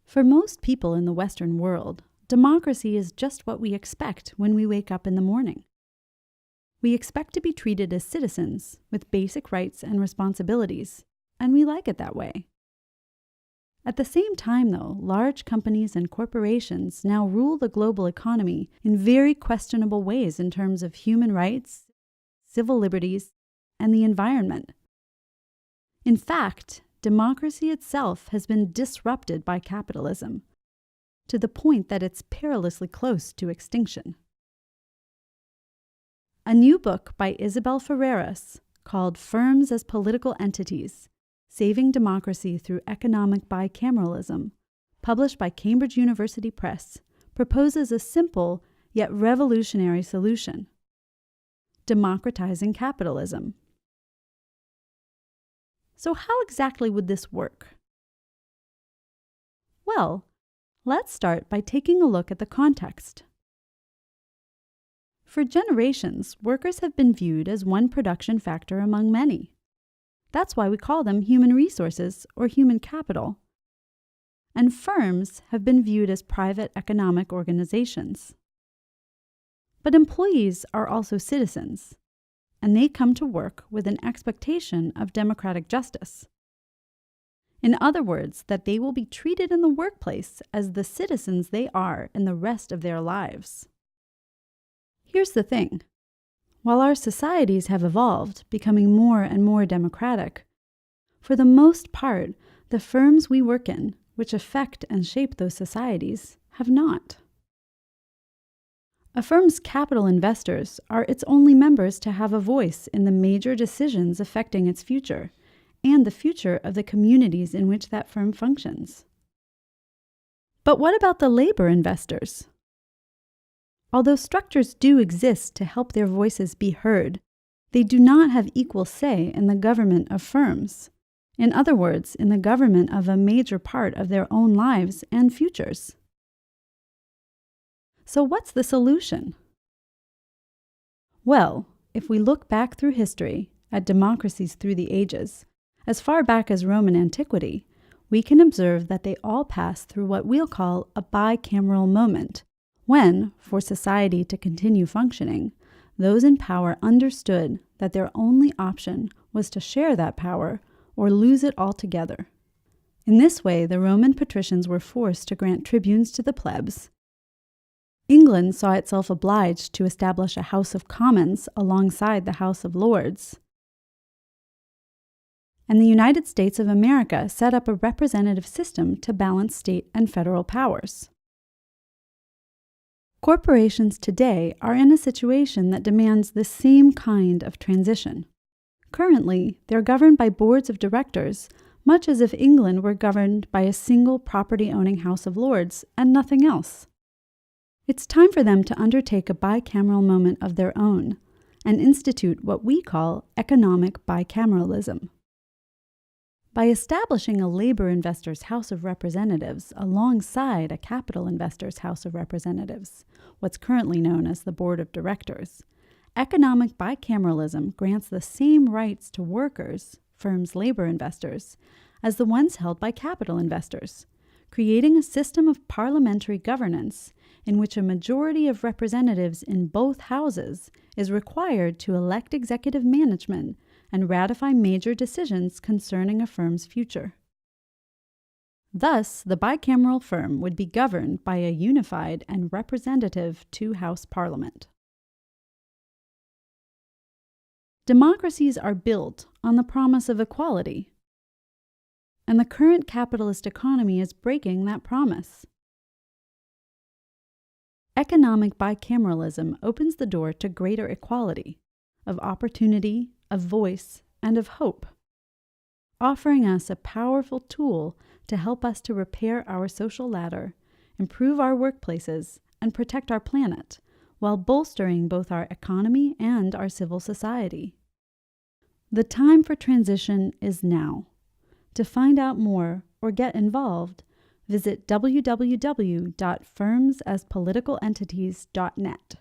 For most people in the Western world, democracy is just what we expect when we wake up in the morning. We expect to be treated as citizens with basic rights and responsibilities, and we like it that way. At the same time, though, large companies and corporations now rule the global economy in very questionable ways in terms of human rights, civil liberties, and the environment. In fact, democracy itself has been disrupted by capitalism, to the point that it's perilously close to extinction. A new book by Isabelle Ferreras, called Firms as Political Entities: Saving Democracy Through Economic Bicameralism, published by Cambridge University Press, proposes a simple yet revolutionary solution: democratizing capitalism. So how exactly would this work? Well, let's start by taking a look at the context. For generations, workers have been viewed as one production factor among many. That's why we call them human resources or human capital. And firms have been viewed as private economic organizations. But employees are also citizens, and they come to work with an expectation of democratic justice. In other words, that they will be treated in the workplace as the citizens they are in the rest of their lives. Here's the thing. While our societies have evolved, becoming more and more democratic, for the most part, the firms we work in, which affect and shape those societies, have not. A firm's capital investors are its only members to have a voice in the major decisions affecting its future and the future of the communities in which that firm functions. But what about the labor investors? Although structures do exist to help their voices be heard, they do not have equal say in the government of firms. In other words, in the government of a major part of their own lives and futures. So what's the solution? Well, if we look back through history at democracies through the ages, as far back as Roman antiquity, we can observe that they all pass through what we'll call a bicameral moment, when, for society to continue functioning, those in power understood that their only option was to share that power or lose it altogether. In this way, the Roman patricians were forced to grant tribunes to the plebs. England saw itself obliged to establish a House of Commons alongside the House of Lords. And the United States of America set up a representative system to balance state and federal powers. Corporations today are in a situation that demands the same kind of transition. Currently, they're governed by boards of directors, much as if England were governed by a single property-owning House of Lords and nothing else. It's time for them to undertake a bicameral moment of their own and institute what we call economic bicameralism. By establishing a labor investors' House of Representatives alongside a capital investors' House of Representatives, what's currently known as the Board of Directors, economic bicameralism grants the same rights to workers, firms' labor investors, as the ones held by capital investors, creating a system of parliamentary governance in which a majority of representatives in both houses is required to elect executive management and ratify major decisions concerning a firm's future. Thus, the bicameral firm would be governed by a unified and representative two-house parliament. Democracies are built on the promise of equality, and the current capitalist economy is breaking that promise. Economic bicameralism opens the door to greater equality, of opportunity, of voice, and of hope, offering us a powerful tool to help us to repair our social ladder, improve our workplaces, and protect our planet, while bolstering both our economy and our civil society. The time for transition is now. To find out more or get involved, visit www.firmsaspoliticalentities.net.